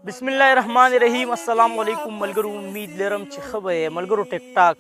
بسم الله الرحمن الرحیم. السلام علیکم ملګرو. امید لرم چې ښه به یې. ملګرو ټیک ټاک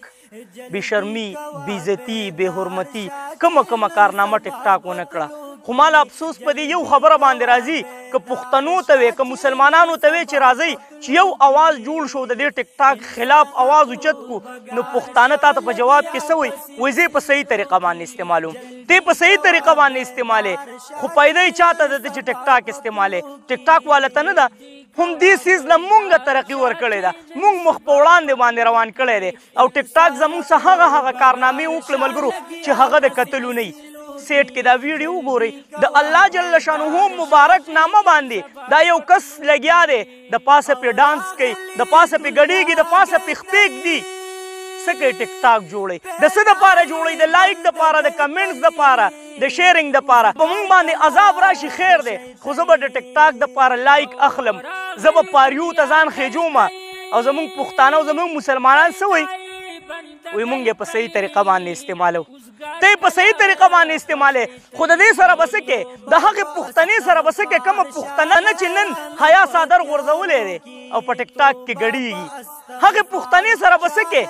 بې شرمي، بې عزتي، بې حرمتي کومه کارنامه ټیک ټاک ونه کړه. خو ماله افسوس په دې یو خبره باندې راځي که پښتنو ته وې که مسلمانانو ته وې چې راځئ چې یو اواز جوړ شو د دې ټیک ټاک خلاف اواز اوچت کو، نو پښتانه تا ته په جواب کې څه وایي؟ وایي زه په صحیح طریقه باندې استعمالوم. ته په صحیح طریقه باندې استعمالې، خو پیدا یې چاته ده چې ټیک ټاک استعمالې. ټیک ټاک والا ته نه ده، هم دې سیز له مونږه ترقي ورکړې ده، مونږ مخ په وړاندې باندې روان کړی دی او ټیک ټاک زموږ څه هغه کارنامې وکړې ملګرو چې هغه د کتلو نه وي. سیټ کې دا ویډیو وګورئ، د الله جل شانه مبارک نامه باندې دا یو کس لګیا دی، د پاسه پې ډانس کوي، د پاسه پې ګډېږي، د پاسه پې خپېږ دي. څه کوي؟ ټیک ټاک جوړوي. د څه دپاره جوړوي؟ د لایک دپاره، د کمنټس دپاره، د شیرینګ دپاره. په موږ باندې عذاب راشي خیر دی، خو زه به د ټیک ټاک دپاره لایک اخلم، زه به پاریو ته ځان خېجومه. او زموږ پښتانه او زموږ مسلمانان څه وایي؟ وایي موږ یې په صحیح طریقه باندې استعمالو. ته یې په صحیح طریقه باندې استعمالې، خو د دې سره به څه کې؟ د هغې پښتنې سره به څه کې؟ کومه پښتنه نه چې نن حیا څادر غورځولی دی او په ټیک ټاک کې ګډېږي، هغې پښتنې سره به څه کې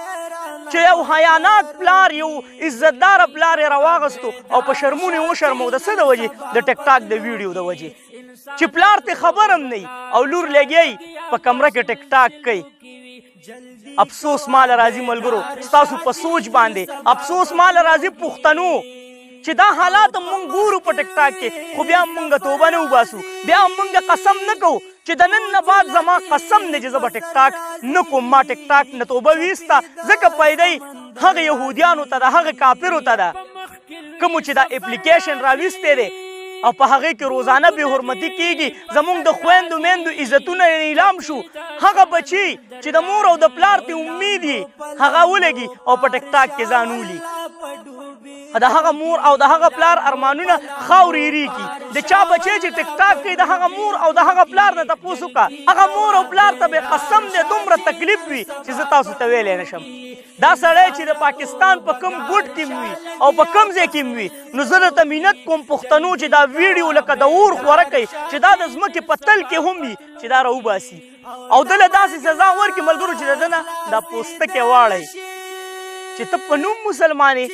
چې یو حیانات پلار، یو عزتداره پلار یې راواغستو او په شرمونې وشرمو. د څه د وجې؟ د ټیک ټاک د ویډیو د وجې چې پلار ته خبر هم نه او لور لګیایي په کمره کې ټیک ټاک کوي. افسوس مال راځي ملګرو ستاسو په سوچ باندې، افسوس مال راځي پښتنو چې دا حالات مونږ ګورو په ټیک ټاک کې، خو بیا مونږ توبه نه وباسو، بیا مونږ قسم نه کوو چې د نن نه بعد زما قسم دی چې زه به ټیک ټاک نه کوم. ما ټیک ټاک نه توبه ویسته، ځکه پیدا یې هغه یهودیانو ته ده، هغه کافرو ته ده کومو چې دا اپلیکیشن راویستی دی او په هغې کې روزانه بې حرمتي کېږي. زموږ د خویندو میندو عزتونه نیلام شو. هغه بچي چې د مور او د پلار ته امید یې هغه ولګي او په ټیک ټاک کې ځان ولي. د هغه مور او د هغه پلار ارمانونه خاورې ریږي. د چا بچی چې ټیک ټاک کوي د هغه مور او د هغه پلار نه تپوس وکړه، هغه مور او پلار ته به قسم دی دومره تکلیف وي چې زه تاسو ته ویلی نه شم. دا سړی چې د پاکستان په کوم ګوټ کې وي او په کوم ځای کې وي، نو زه درته منت کوم پښتنو چې دا ویډیو لکه د اور خوره کوي چې دا د ځمکې په تل کې هم وي چې دا راوباسي او دله داسې سزا ورکړي ملګرو چې د ده نه دا پوستکی واړئ چې ته په نوم مسلمانې،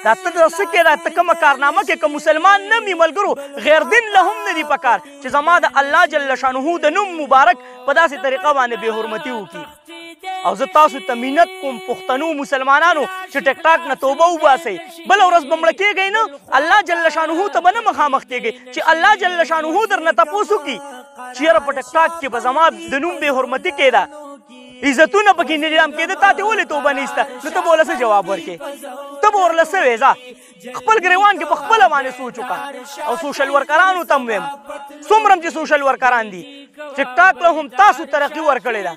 دا ته د څه کې دا ته کومه کارنامه کې که مسلمان نه وي ملګرو غیر دین له هم نه دي پکار چې زما د الله جل شانه د نوم مبارک په داسې طریقه باندې بې حرمتي وکړي. او زه تاسو ته منت کوم پښتنو مسلمانانو چې ټیک ټاک نه توبه وباسئ. بله ورځ به مړه کېږئ نه، الله جل شانه ته به نه مخامخ کېږئ چې الله جل شانه درنه تپوس وکړي چې یاره په ټیک ټاک کې به زما د نوم بې حرمتي کېده، عزتونه پکې نیلام کېده، تا ته ولې توبه نه ایسته؟ نو ته به ورله څه جواب ورکړې؟ ته به ورله څه وایې؟ ځه خپل ګریوان کې په خپله باندې سوچ وکړه. او سوشل ورکرانو ته هم ویم، څومره چې سوشل ورکران دي ټیک ټاک له هم تاسو ترقي ورکړې ده،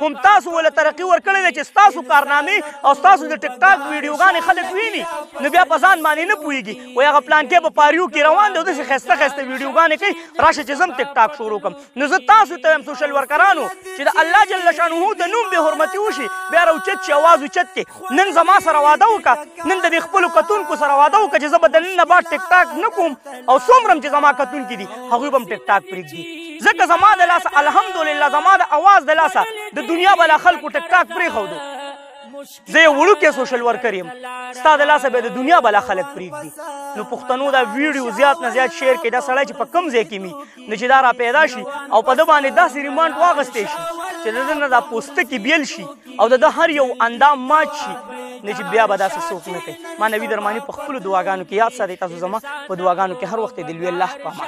هم تاسو ولې ترقي ورکړې ده چې ستاسو کارنامې او ستاسو د ټیک ټاک ویډیوګانې خلک ویني، نو بیا په ځان باندې نه پوهېږي. وایي هغه پلانکې په پاریو کې روان دی او داسې ښایسته ښایسته ویډیوګانې کوي، راشه چې زه هم ټیک ټاک شروع کړم. نو زه تاسو ته وایم سوشل ورکرانو چې د الله جل شانه د نوم بې حرمتي وشي، بیا راوچت شي اواز اوچت کې نن زما سره واده وکړه، نن د دې خپلو کتونکو سره واده وکړه چې زه به د نن نه بعد ټیک ټاک نه کوم او څومره چې زما کتونکي دي هغوی به هم ټیک ټاک پرېږدي. ځکه زما د لاسه الحمدلله زما د اواز د لاسه د دنیا بله خلکو ټیک ټاک پرېښودو. زه یو وړوکی سوشل ورکر یم، ستا د لاسه به د دنیا بله خلک پرېږدي. نو پښتنو دا ویډیو زیات نه زیات شیر کړئ. دا سړی چې په کوم ځای کې وي نو چې دا را پیدا شي او په ده باندې داسې ریمانډ واغستی شي چې د ده نه دا پوستکي بیل شي او د ده هر یو اندام مات شي، نه چې بیا به داسې څوک نه کوي. ما نوید ارماني په خپلو دعاګانو کې یاد ساتئ. تاسو زما په دعاګانو کې هر وخت د لوی الله په امان.